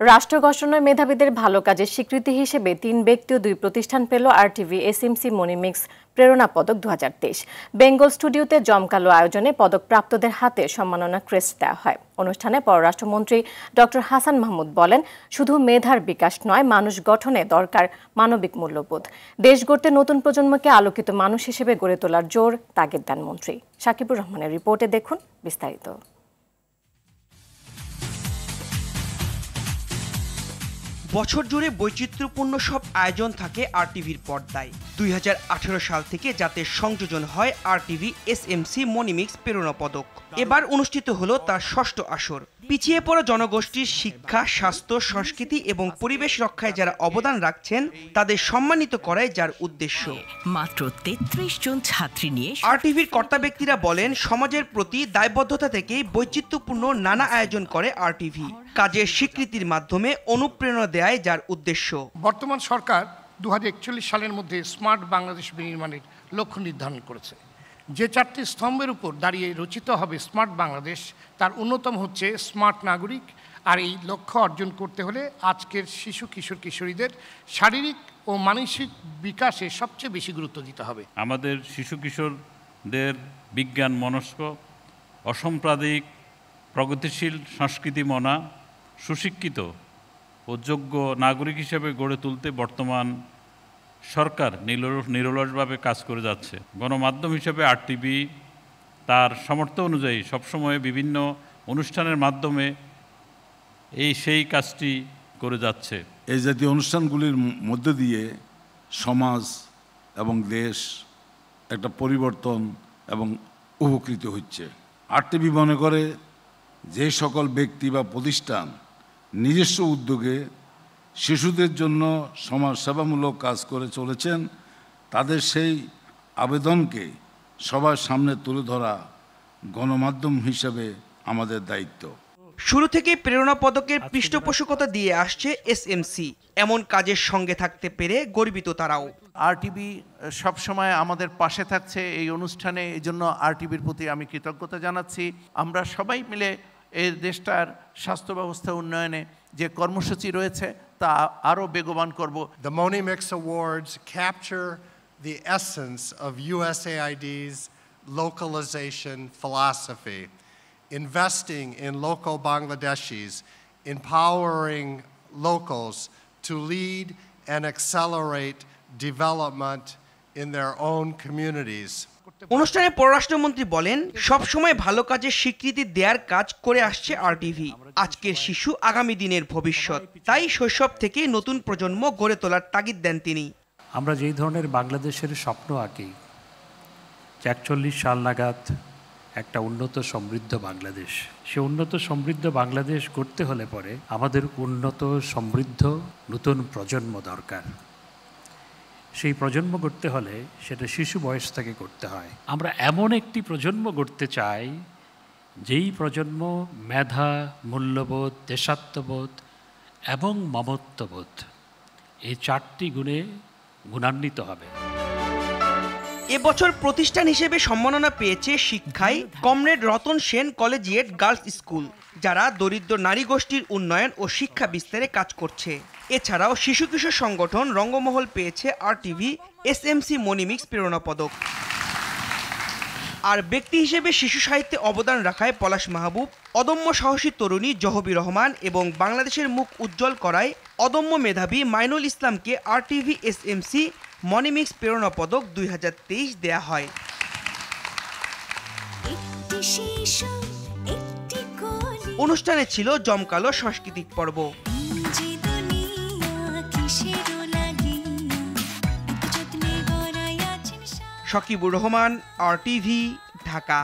রাষ্ট্র গঠনের মেধাবীদের ভালো কাজের স্বীকৃতি হিসেবে ৩ ব্যক্তি ও ২ প্রতিষ্ঠান পেল আরটিভি এসএমসি মনিমিক্স প্রেরণা পদক 2023। বেঙ্গল স্টুডিওতে জমকালো আয়োজনে পদকপ্রাপ্তদের হাতে সম্মাননা ক্রেস্ট দেওয়া হয়। অনুষ্ঠানে পররাষ্ট্রমন্ত্রী ডক্টর হাসান মাহমুদ বলেন, শুধু মেধার বিকাশ নয়, মানুষ গঠনে দরকার মানবিক মূল্যবোধ। দেশ গড়তে নতুন প্রজন্মকে আলোকিত মানুষ হিসেবে গড়ে তোলার জোর তাগিদ দেন মন্ত্রী। সাকিবুর রহমানের রিপোর্টে দেখুন বিস্তারিত। বছর জুড়ে বৈচিত্র্যপূর্ণ সব আয়োজন থাকে আরটিভির পর্দায়। 2018 সাল থেকে যাতে সংযোজন হয় আরটিভি এসএমসি মনিমিক্স প্রেরণা পদক। এবার অনুষ্ঠিত হলো তার 6ঠ আসর। পিছিয়ে পড়া জনগোষ্ঠীর শিক্ষা, স্বাস্থ্য, সংস্কৃতি এবং পরিবেশ রক্ষায় যারা অবদান রাখছেন তাদের সম্মানিত করাই যার উদ্দেশ্য। মাত্র 33 জন ছাত্রী নিয়ে আরটিভির কর্তা ব্যক্তিরা বলেন, সমাজের প্রতি দায়বদ্ধতা থেকেই বৈচিত্র্যপূর্ণ নানা আয়োজন করে আরটিভি। কাজের স্বীকৃতির মাধ্যমে অনুপ্রেরণা দেয় যার উদ্দেশ্য। বর্তমান সরকার 2041 সালের মধ্যে স্মার্ট বাংলাদেশ বিনির্মাণের লক্ষ্য নির্ধারণ করেছে। যে 4টি স্তম্ভের উপর দাঁড়িয়ে রচিত হবে স্মার্ট বাংলাদেশ, তার অন্যতম হচ্ছে স্মার্ট নাগরিক। আর এই লক্ষ্য অর্জন করতে হলে আজকের শিশু কিশোর কিশোরীদের শারীরিক ও মানসিক বিকাশে সবচেয়ে বেশি গুরুত্ব দিতে হবে। আমাদের শিশু কিশোরদের বিজ্ঞান মনস্ক, অসাম্প্রদায়িক, প্রগতিশীল, সংস্কৃতি মনা, সুশিক্ষিত ও যোগ্য নাগরিক হিসেবে গড়ে তুলতে বর্তমান সরকার নিরলসভাবে কাজ করে যাচ্ছে। গণমাধ্যম হিসেবে আরটিভি তার সামর্থ্য অনুযায়ী সবসময় বিভিন্ন অনুষ্ঠানের মাধ্যমে সেই কাজটি করে যাচ্ছে। এই জাতীয় অনুষ্ঠানগুলির মধ্য দিয়ে সমাজ এবং দেশ একটা পরিবর্তন এবং উপকৃত হচ্ছে। আরটিভি মনে করে, যে সকল ব্যক্তি বা প্রতিষ্ঠান নিজস্ব উদ্যোগে শিশুদের জন্য সমাজ সেবামূলক কাজ করে চলেছেন, তাদের সেই আবেদনকে সবার সামনে তুলে ধরা গণমাধ্যম হিসেবে আমাদের দায়িত্ব। শুরু থেকে প্রেরণা পদকের পৃষ্ঠপোষকতা দিয়ে আসছে এসএমসি। এমন কাজের সঙ্গে থাকতে পেরে গর্বিত তারাও। আরটিভি সবসময় আমাদের পাশে থাকছে এই অনুষ্ঠানে, এই জন্য আরটিভির প্রতি আমি কৃতজ্ঞতা জানাচ্ছি। আমরা সবাই মিলে এই দেশটার স্বাস্থ্য ব্যবস্থা উন্নয়নে যে কর্মসূচি রয়েছে তা আরও বেগবান করব। The Monimix Awards capture the essence of USAID's localization philosophy, investing in local Bangladeshis, empowering locals to lead and accelerate development in their own communities. অনুষ্ঠানে পররাষ্ট্রমন্ত্রী বলেন, সব সময় ভালো কাজের স্বীকৃতি দেওয়ার কাজ করে আসছে আরটিভি। আজকের শিশু আগামী দিনের ভবিষ্যৎ, তাই শৈশব থেকে নতুন প্রজন্ম গড়ে তোলার তাগিদ দেন তিনি। আমরা যেই ধরনের বাংলাদেশের স্বপ্ন আঁকি, 41 সাল নাগাদ একটা উন্নত সমৃদ্ধ বাংলাদেশ, সে উন্নত সমৃদ্ধ বাংলাদেশ করতে হলে পরে আমাদের উন্নত সমৃদ্ধ নতুন প্রজন্ম দরকার। সেই প্রজন্ম গড়তে হলে সেটা শিশু বয়স থেকে করতে হয়। আমরা এমন একটি প্রজন্ম গড়তে চাই যেই প্রজন্ম মেধা, মূল্যবোধ, দেশাত্মবোধ এবং মমত্ববোধ এই 4টি গুণে গুণান্বিত হবে। এবছর প্রতিষ্ঠান হিসেবে সম্মাননা পেয়েছে শিক্ষায় comrade Ratan Sen collegiate girls school, যারা দরিদ্র নারী গোষ্ঠীর উন্নয়ন ও শিক্ষা বিস্তারে কাজ করছে। এছাড়াও শিশু কিশোর সংগঠন রঙ্গমহল পেয়েছে আরটিভি এসএমসি মনিমিক্স প্রেরণা পদক। আর ব্যক্তি হিসেবে শিশু সাহিত্যে অবদান রাখায় পলাশ মাহবুব, অদম্য সাহসী তরুণী জহবি রহমান এবং বাংলাদেশের মুখ উজ্জ্বল করায় অদম্য মেধাবী মাইনুল ইসলামকে আরটিভি এসএমসি মনিমিক্স প্রেরণা পদক 2023 দেয়া হয়। অনুষ্ঠানে ছিল জমকালো সাংস্কৃতিক পর্ব। সাকিবুর রহমান, আরটিভি, ঢাকা।